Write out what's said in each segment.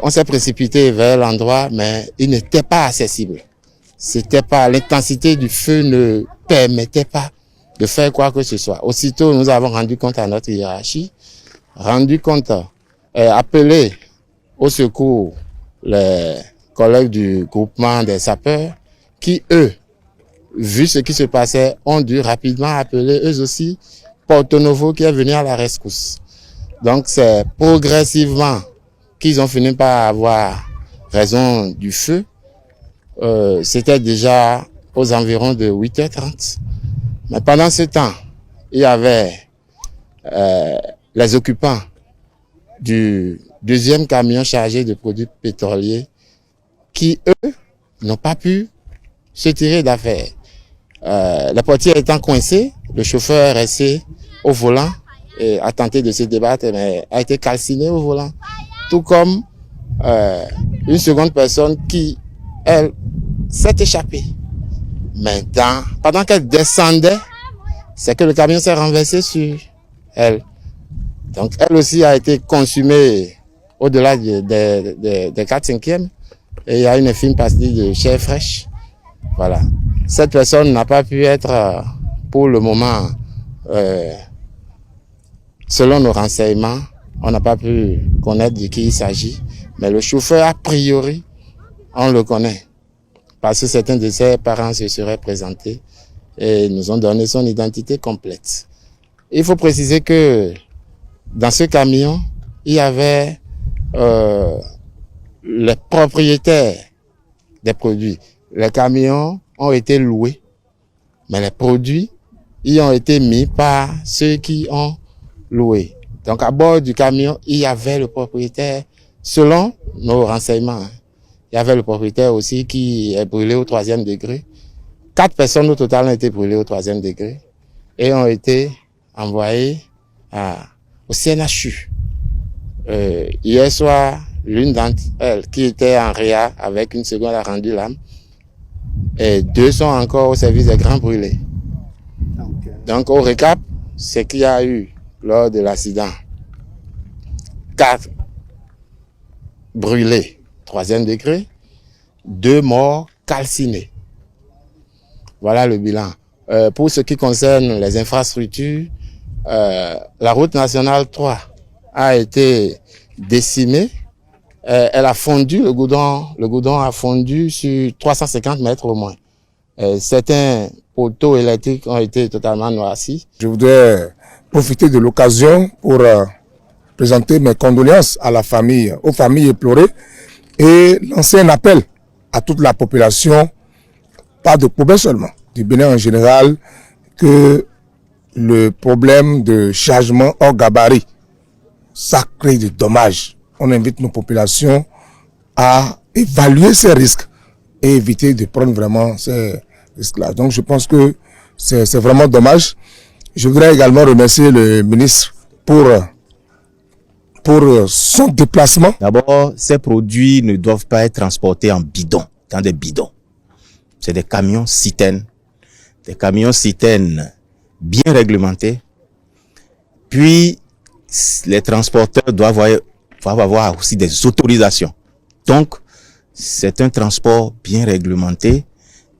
On s'est précipité vers l'endroit, mais il n'était pas accessible. L'intensité du feu ne permettait pas de faire quoi que ce soit. Aussitôt, nous avons rendu compte à notre hiérarchie, appelé au secours les collègues du groupement des sapeurs qui, eux, vu ce qui se passait, ont dû rapidement appeler eux aussi Porto Novo qui est venu à la rescousse. Donc c'est progressivement qu'ils ont fini par avoir raison du feu. C'était déjà aux environs de 8h30. Mais pendant ce temps, il y avait les occupants du deuxième camion chargé de produits pétroliers qui, eux, n'ont pas pu se tirer d'affaire. La portière étant coincée, le chauffeur est resté au volant et a tenté de se débattre, mais a été calciné au volant. Tout comme une seconde personne qui, elle, s'est échappée. Mais pendant qu'elle descendait, c'est que le camion s'est renversé sur elle. Donc elle aussi a été consumée au-delà des 4/5e et il y a une infime partie de chair fraîche. Voilà. Cette personne n'a pas pu être, pour le moment, selon nos renseignements, on n'a pas pu connaître de qui il s'agit. Mais le chauffeur, a priori, on le connaît. Parce que certains de ses parents se seraient présentés et nous ont donné son identité complète. Il faut préciser que dans ce camion, il y avait les propriétaires des produits. Les camions ont été loués, mais les produits y ont été mis par ceux qui ont loué. Donc à bord du camion, il y avait le propriétaire, selon nos renseignements. Il y avait le propriétaire aussi qui est brûlé au 3e degré. 4 personnes au total ont été brûlées au 3e degré et ont été envoyées au CNHU. Hier soir, l'une d'entre elles qui était en réa avec une seconde a rendu l'âme et 2 sont encore au service des grands brûlés. Donc au récap, c'est qu'il y a eu lors de l'accident 4 brûlés 3e degré, 2 morts calcinés. Voilà le bilan. Pour ce qui concerne les infrastructures, la route nationale 3 a été décimée. Elle a fondu, le goudron a fondu sur 350 mètres au moins. Certains poteaux électriques ont été totalement noircis. Je voudrais profiter de l'occasion pour présenter mes condoléances à la famille, aux familles éplorées et lancer un appel à toute la population, pas de Kobe seulement, du Bénin en général, que le problème de chargement hors gabarit, ça crée des dommages. On invite nos populations à évaluer ces risques et éviter de prendre vraiment ces risques-là. Donc je pense que c'est vraiment dommage. Je voudrais également remercier le ministre pour son déplacement. D'abord, ces produits ne doivent pas être transportés en bidon, dans des bidons. C'est des camions citernes. Des camions citernes bien réglementés. Puis, les transporteurs doivent avoir aussi des autorisations. Donc, c'est un transport bien réglementé.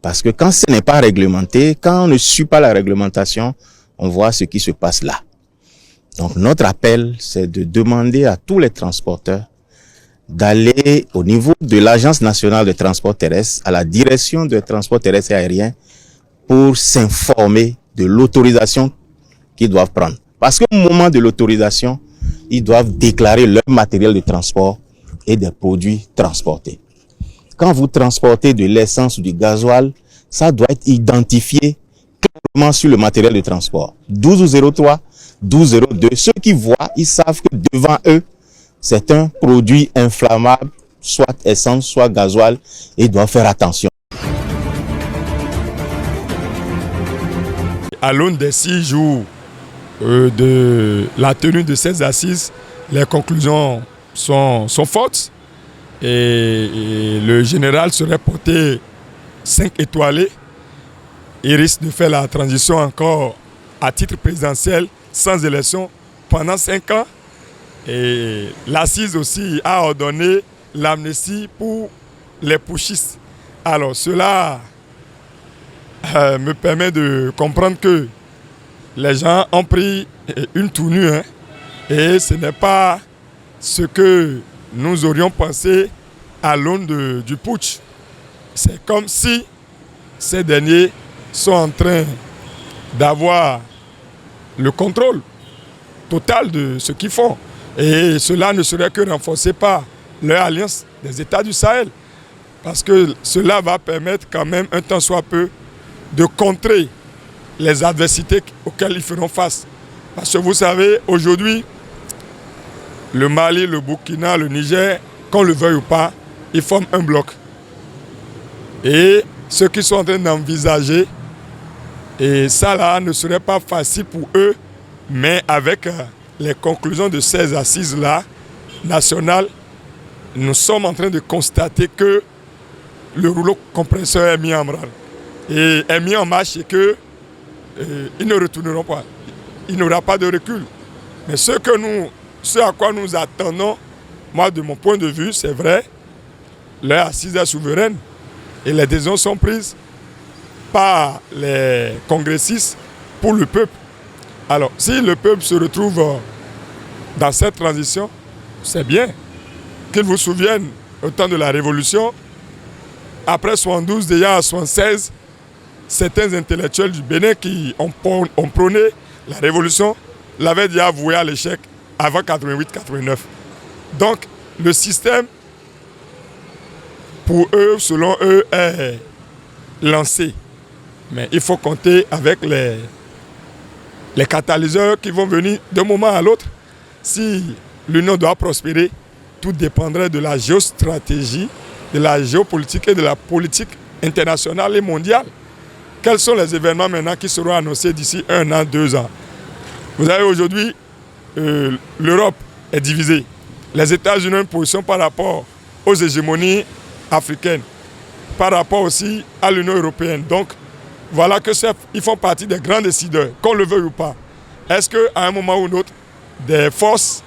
Parce que quand ce n'est pas réglementé, quand on ne suit pas la réglementation, on voit ce qui se passe là. Donc, notre appel, c'est de demander à tous les transporteurs d'aller au niveau de l'Agence nationale de transport terrestre, à la direction de transport terrestre et aérien, pour s'informer de l'autorisation qu'ils doivent prendre. Parce qu'au moment de l'autorisation, ils doivent déclarer leur matériel de transport et des produits transportés. Quand vous transportez de l'essence ou du gasoil, ça doit être identifié clairement sur le matériel de transport. 1203, 1202. Ceux qui voient, ils savent que devant eux, c'est un produit inflammable, soit essence, soit gasoil, et ils doivent faire attention. À l'aune des 6 jours de la tenue de ces assises, les conclusions sont fortes et le général serait porté 5 étoilés. Il risque de faire la transition encore à titre présidentiel sans élection pendant 5 ans. Et l'assise aussi a ordonné l'amnistie pour les putschistes. Alors cela me permet de comprendre que les gens ont pris une tournure, hein, et ce n'est pas ce que nous aurions pensé à l'aune du putsch. C'est comme si ces derniers sont en train d'avoir le contrôle total de ce qu'ils font. Et cela ne serait que renforcé par leur alliance des États du Sahel. Parce que cela va permettre quand même, un temps soit peu, de contrer les adversités auxquelles ils feront face. Parce que vous savez, aujourd'hui, le Mali, le Burkina, le Niger, qu'on le veuille ou pas, ils forment un bloc. Et ceux qui sont en train d'envisager, et ça là ne serait pas facile pour eux, mais avec les conclusions de ces assises-là, nationales, nous sommes en train de constater que le rouleau compresseur est mis en branle. Et est mis en marche et qu'ils ne retourneront pas. Il n'y aura pas de recul. Mais ce à quoi nous attendons, moi de mon point de vue, c'est vrai, leur assise est souveraine et les décisions sont prises par les congressistes pour le peuple. Alors, si le peuple se retrouve dans cette transition, c'est bien qu'ils vous souviennent au temps de la Révolution, après 72, déjà à 76, certains intellectuels du Bénin qui ont prôné la Révolution l'avaient déjà voué à l'échec avant 88-89. Donc, le système, pour eux, selon eux, est lancé. Mais il faut compter avec les catalyseurs qui vont venir d'un moment à l'autre. Si l'Union doit prospérer, tout dépendrait de la géostratégie, de la géopolitique et de la politique internationale et mondiale. Quels sont les événements maintenant qui seront annoncés d'ici 1 an, 2 ans? Vous savez, aujourd'hui, l'Europe est divisée. Les États-Unis ont une position par rapport aux hégémonies africaines, par rapport aussi à l'Union européenne. Donc, voilà que ils font partie des grands décideurs, qu'on le veuille ou pas. Est-ce qu'à un moment ou un autre, des forces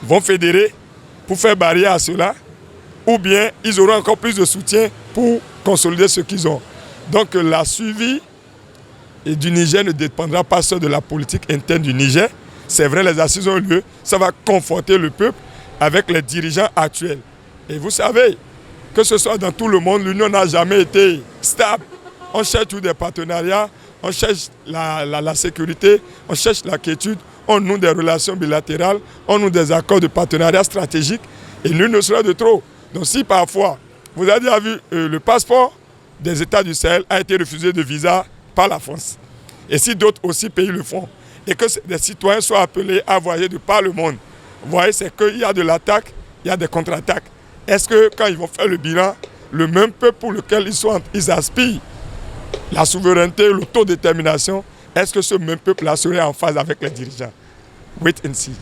vont fédérer pour faire barrière à cela, ou bien ils auront encore plus de soutien pour consolider ce qu'ils ont? Donc la suivi du Niger ne dépendra pas seul de la politique interne du Niger. C'est vrai, les assises ont lieu, ça va conforter le peuple avec les dirigeants actuels. Et vous savez, que ce soit dans tout le monde, l'Union n'a jamais été stable. On cherche tous des partenariats, on cherche la sécurité, on cherche la quiétude, on noue des relations bilatérales, on noue des accords de partenariat stratégique, et nul ne sera de trop. Donc si parfois, vous avez déjà vu le passeport des États du Sahel a été refusé de visa par la France, et si d'autres aussi pays le font, et que des citoyens soient appelés à voyager de par le monde, vous voyez, c'est qu'il y a de l'attaque, il y a des contre-attaques. Est-ce que quand ils vont faire le bilan, le même peuple pour lequel ils aspirent la souveraineté, l'autodétermination, est-ce que ce même peuple-là serait en phase avec les dirigeants? Wait and see.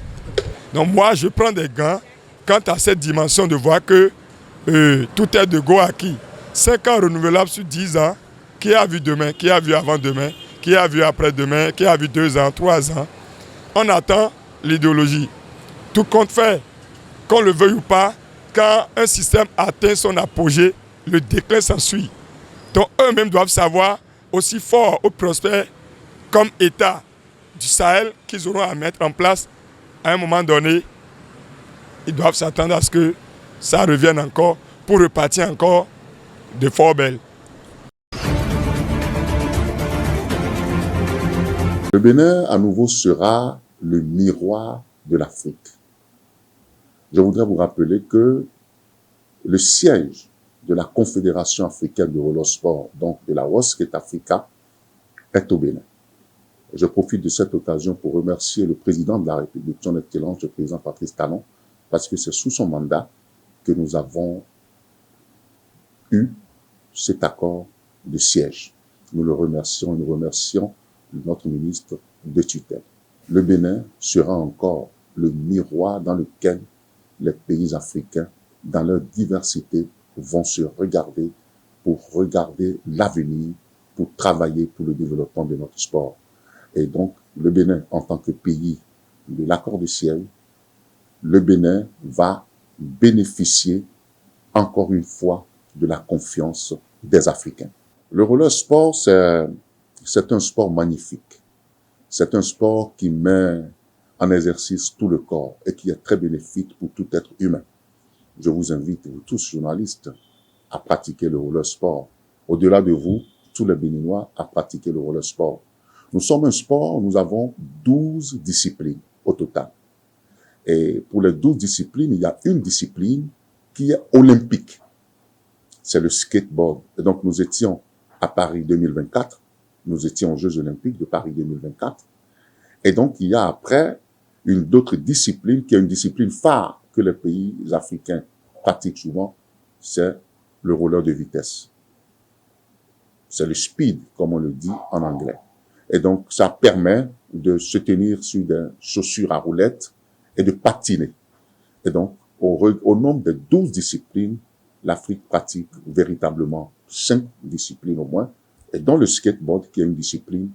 Donc moi, je prends des gants quant à cette dimension de voir que tout est de go acquis. 5 ans renouvelables sur 10 ans, qui a vu demain, qui a vu avant-demain, qui a vu après-demain, qui a vu 2 ans, 3 ans. On attend l'idéologie. Tout compte fait, qu'on le veuille ou pas, quand un système atteint son apogée, le déclin s'ensuit. Donc eux-mêmes doivent savoir, aussi fort ou prospère comme État du Sahel qu'ils auront à mettre en place à un moment donné, ils doivent s'attendre à ce que ça revienne encore pour repartir encore de fort belle. Le Bénin, à nouveau, sera le miroir de l'Afrique. Je voudrais vous rappeler que le siège de la Confédération africaine de roller sport, donc de la Roskate Africa, est au Bénin. Je profite de cette occasion pour remercier le président de la République, son Excellence, le président Patrice Talon, parce que c'est sous son mandat que nous avons eu cet accord de siège. Nous le remercions et nous remercions notre ministre de tutelle. Le Bénin sera encore le miroir dans lequel les pays africains, dans leur diversité, vont se regarder pour regarder l'avenir, pour travailler pour le développement de notre sport. Et donc, le Bénin, en tant que pays de l'accord de siège, le Bénin va bénéficier encore une fois, de la confiance des Africains. Le roller sport, c'est un sport magnifique. C'est un sport qui met en exercice tout le corps et qui est très bénéfique pour tout être humain. Je vous invite, vous tous journalistes, à pratiquer le roller sport. Au-delà de vous, tous les Béninois, à pratiquer le roller sport. Nous sommes un sport, nous avons 12 disciplines au total. Et pour les 12 disciplines, il y a une discipline qui est olympique. C'est le skateboard. Et donc, nous étions à Paris 2024. Nous étions aux Jeux Olympiques de Paris 2024. Et donc, il y a après une autre discipline qui est une discipline phare que les pays africains pratiquent souvent. C'est le roller de vitesse. C'est le speed, comme on le dit en anglais. Et donc, ça permet de se tenir sur des chaussures à roulettes et de patiner. Et donc, au nombre de 12 disciplines, l'Afrique pratique véritablement 5 disciplines au moins, et dont le skateboard qui est une discipline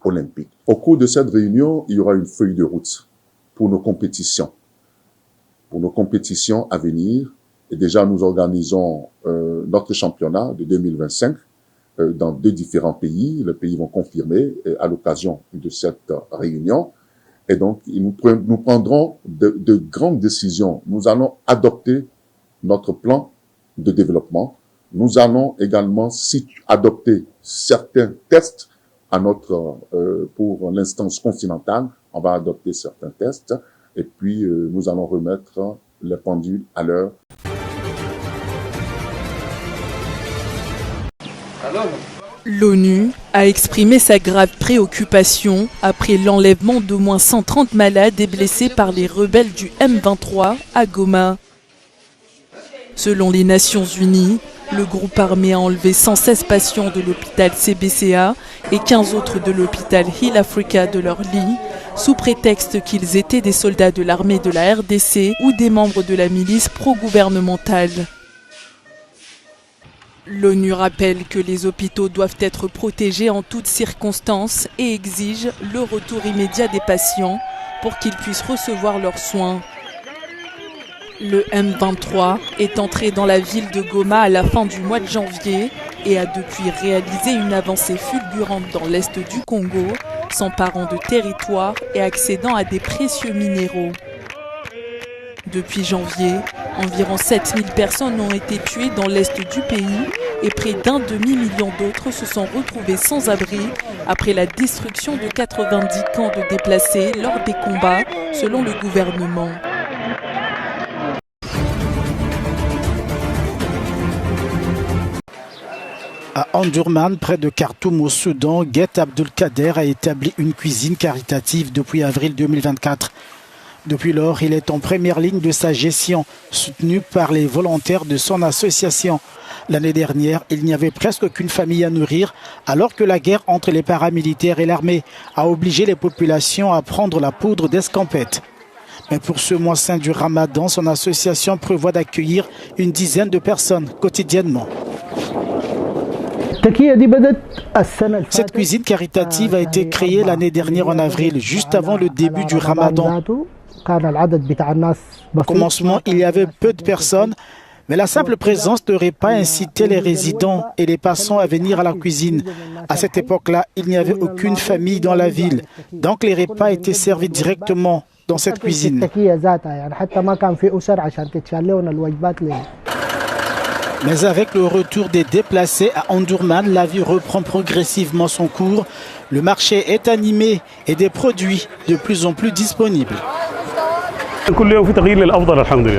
olympique. Au cours de cette réunion, il y aura une feuille de route pour nos compétitions. Pour nos compétitions à venir, et déjà nous organisons notre championnat de 2025 dans 2 différents pays. Les pays vont confirmer à l'occasion de cette réunion. Et donc, nous prendrons de grandes décisions. Nous allons adopter notre plan de développement. Nous allons également adopter certains tests pour l'instance continentale. On va adopter certains tests et puis nous allons remettre les pendules à l'heure. L'ONU a exprimé sa grave préoccupation après l'enlèvement d'au moins 130 malades et blessés par les rebelles du M23 à Goma. Selon les Nations Unies, le groupe armé a enlevé 116 patients de l'hôpital CBCA et 15 autres de l'hôpital Hill Africa de leur lit, sous prétexte qu'ils étaient des soldats de l'armée de la RDC ou des membres de la milice pro-gouvernementale. L'ONU rappelle que les hôpitaux doivent être protégés en toutes circonstances et exige le retour immédiat des patients pour qu'ils puissent recevoir leurs soins. Le M23 est entré dans la ville de Goma à la fin du mois de janvier et a depuis réalisé une avancée fulgurante dans l'est du Congo, s'emparant de territoires et accédant à des précieux minéraux. Depuis janvier, environ 7000 personnes ont été tuées dans l'est du pays et près d'un demi-million d'autres se sont retrouvés sans abri après la destruction de 90 camps de déplacés lors des combats, selon le gouvernement. À Omdurman, près de Khartoum au Soudan, Guet Abdelkader a établi une cuisine caritative depuis avril 2024. Depuis lors, il est en première ligne de sa gestion, soutenu par les volontaires de son association. L'année dernière, il n'y avait presque aucune famille à nourrir, alors que la guerre entre les paramilitaires et l'armée a obligé les populations à prendre la poudre d'escampette. Mais pour ce mois saint du Ramadan, son association prévoit d'accueillir une dizaine de personnes quotidiennement. Cette cuisine caritative a été créée l'année dernière en avril, juste avant le début du Ramadan. Au commencement, il y avait peu de personnes, mais la simple présence de repas incitait les résidents et les passants à venir à la cuisine. À cette époque-là, il n'y avait aucune famille dans la ville, donc les repas étaient servis directement dans cette cuisine. Mais avec le retour des déplacés à Omdurman, la vie reprend progressivement son cours. Le marché est animé et des produits de plus en plus disponibles.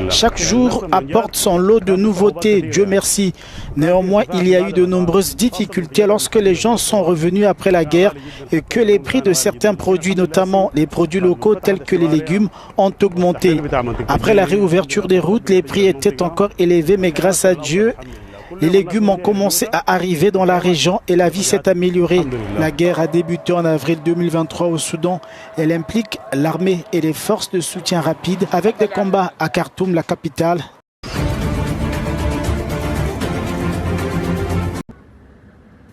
Chaque jour apporte son lot de nouveautés, Dieu merci. Néanmoins, il y a eu de nombreuses difficultés lorsque les gens sont revenus après la guerre et que les prix de certains produits, notamment les produits locaux tels que les légumes, ont augmenté. Après la réouverture des routes, les prix étaient encore élevés, mais grâce à Dieu, les légumes ont commencé à arriver dans la région et la vie s'est améliorée. La guerre a débuté en avril 2023 au Soudan. Elle implique l'armée et les forces de soutien rapide avec des combats à Khartoum, la capitale.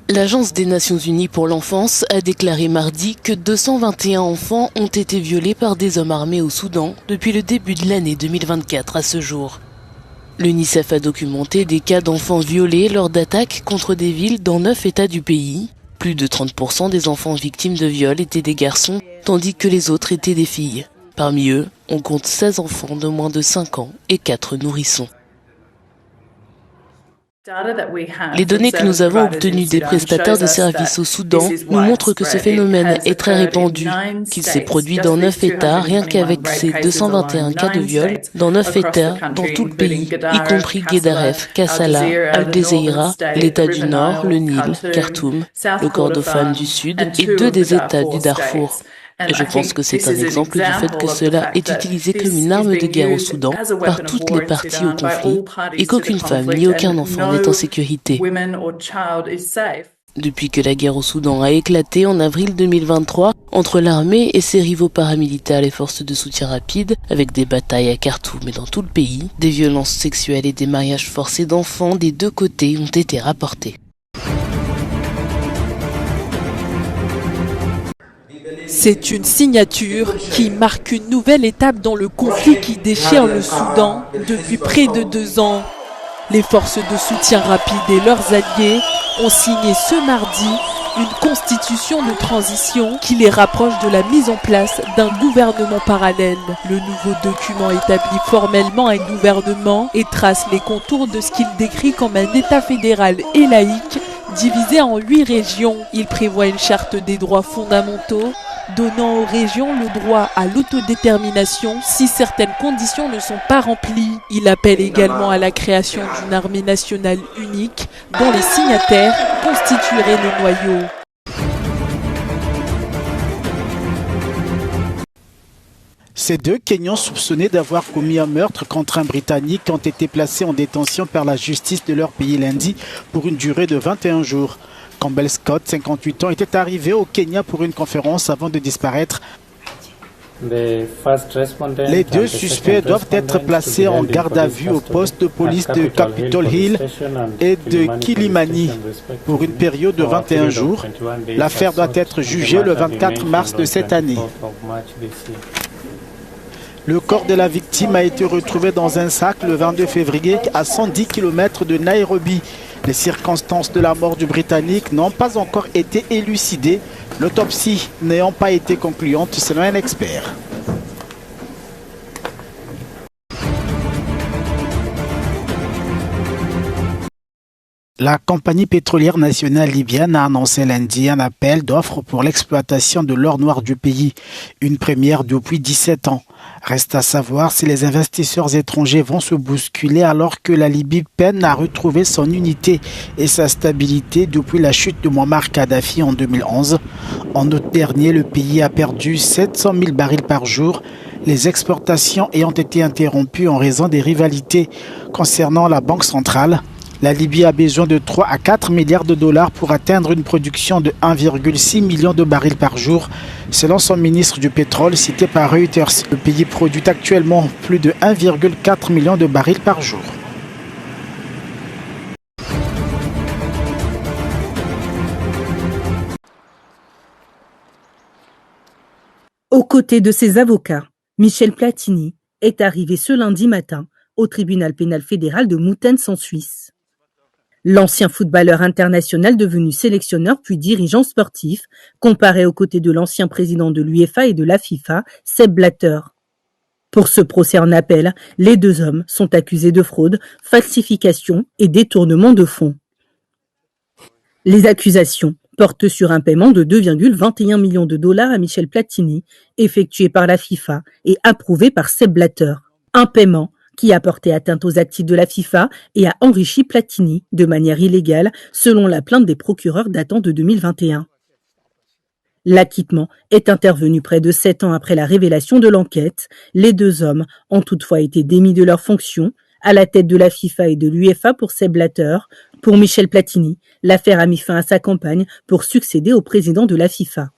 L'Agence des Nations Unies pour l'enfance a déclaré mardi que 221 enfants ont été violés par des hommes armés au Soudan depuis le début de l'année 2024 à ce jour. L'UNICEF a documenté des cas d'enfants violés lors d'attaques contre des villes dans 9 États du pays. Plus de 30% des enfants victimes de viols étaient des garçons, tandis que les autres étaient des filles. Parmi eux, on compte 16 enfants de moins de 5 ans et 4 nourrissons. Les données que nous avons obtenues des prestataires de services au Soudan nous montrent que ce phénomène est très répandu, qu'il s'est produit dans 9 États rien qu'avec ces 221 cas de viol, dans 9 États dans tout le pays, y compris Guédaref, Kassala, Al-Dezeira, l'État du Nord, le Nil, Khartoum, le Kordofan du Sud et 2 des États du Darfour. Et je pense que c'est un exemple du fait que cela est utilisé comme une arme de guerre au Soudan par toutes les parties au conflit et qu'aucune femme ni aucun enfant n'est en sécurité. Depuis que la guerre au Soudan a éclaté en avril 2023 entre l'armée et ses rivaux paramilitaires, les forces de soutien rapide, avec des batailles à Khartoum et dans tout le pays, des violences sexuelles et des mariages forcés d'enfants des 2 côtés ont été rapportés. C'est une signature qui marque une nouvelle étape dans le conflit qui déchire le Soudan depuis près de 2 ans. Les forces de soutien rapide et leurs alliés ont signé ce mardi une constitution de transition qui les rapproche de la mise en place d'un gouvernement parallèle. Le nouveau document établit formellement un gouvernement et trace les contours de ce qu'il décrit comme un État fédéral et laïque divisé en 8 régions. Il prévoit une charte des droits fondamentaux donnant aux régions le droit à l'autodétermination si certaines conditions ne sont pas remplies. Il appelle également à la création d'une armée nationale unique dont les signataires constitueraient le noyau. Ces 2 Kenyans soupçonnés d'avoir commis un meurtre contre un Britannique ont été placés en détention par la justice de leur pays lundi pour une durée de 21 jours. Campbell Scott, 58 ans, était arrivé au Kenya pour une conférence avant de disparaître. Les 2 suspects doivent être placés en garde à vue au poste de police de Capitol Hill et de Kilimani pour une période de 21 jours. L'affaire doit être jugée le 24 mars de cette année. Le corps de la victime a été retrouvé dans un sac le 22 février à 110 km de Nairobi. Les circonstances de la mort du Britannique n'ont pas encore été élucidées, l'autopsie n'ayant pas été concluante selon un expert. La compagnie pétrolière nationale libyenne a annoncé lundi un appel d'offres pour l'exploitation de l'or noir du pays, une première depuis 17 ans. Reste à savoir si les investisseurs étrangers vont se bousculer alors que la Libye peine à retrouver son unité et sa stabilité depuis la chute de Muammar Kadhafi en 2011. En août dernier, le pays a perdu 700 000 barils par jour, les exportations ayant été interrompues en raison des rivalités concernant la Banque centrale. La Libye a besoin de 3 à 4 milliards de dollars pour atteindre une production de 1,6 million de barils par jour, selon son ministre du pétrole cité par Reuters. Le pays produit actuellement plus de 1,4 million de barils par jour. Aux côtés de ses avocats, Michel Platini est arrivé ce lundi matin au tribunal pénal fédéral de Moutenz en Suisse. L'ancien footballeur international devenu sélectionneur puis dirigeant sportif comparaît aux côtés de l'ancien président de l'UEFA et de la FIFA, Sepp Blatter. Pour ce procès en appel, les 2 hommes sont accusés de fraude, falsification et détournement de fonds. Les accusations portent sur un paiement de 2,21 millions de dollars à Michel Platini, effectué par la FIFA et approuvé par Sepp Blatter. Un paiement qui a porté atteinte aux actifs de la FIFA et a enrichi Platini de manière illégale, selon la plainte des procureurs datant de 2021. L'acquittement est intervenu près de 7 ans après la révélation de l'enquête. Les 2 hommes ont toutefois été démis de leurs fonctions, à la tête de la FIFA et de l'UEFA pour Sepp Blatter. Pour Michel Platini, l'affaire a mis fin à sa campagne pour succéder au président de la FIFA.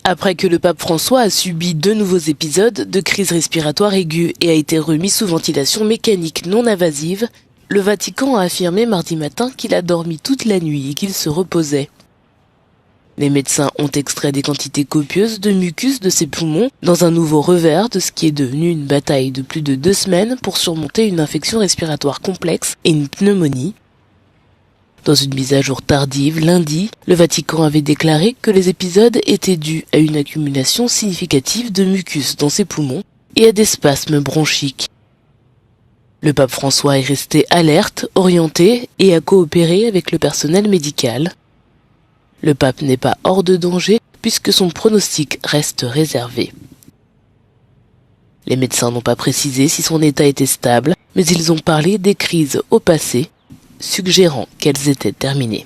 Après que le pape François a subi 2 nouveaux épisodes de crise respiratoire aiguë et a été remis sous ventilation mécanique non invasive, le Vatican a affirmé mardi matin qu'il a dormi toute la nuit et qu'il se reposait. Les médecins ont extrait des quantités copieuses de mucus de ses poumons dans un nouveau revers de ce qui est devenu une bataille de plus de 2 semaines pour surmonter une infection respiratoire complexe et une pneumonie. Dans une mise à jour tardive, lundi, le Vatican avait déclaré que les épisodes étaient dus à une accumulation significative de mucus dans ses poumons et à des spasmes bronchiques. Le pape François est resté alerte, orienté et a coopéré avec le personnel médical. Le pape n'est pas hors de danger puisque son pronostic reste réservé. Les médecins n'ont pas précisé si son état était stable, mais ils ont parlé des crises au passé, suggérant qu'elles étaient terminées.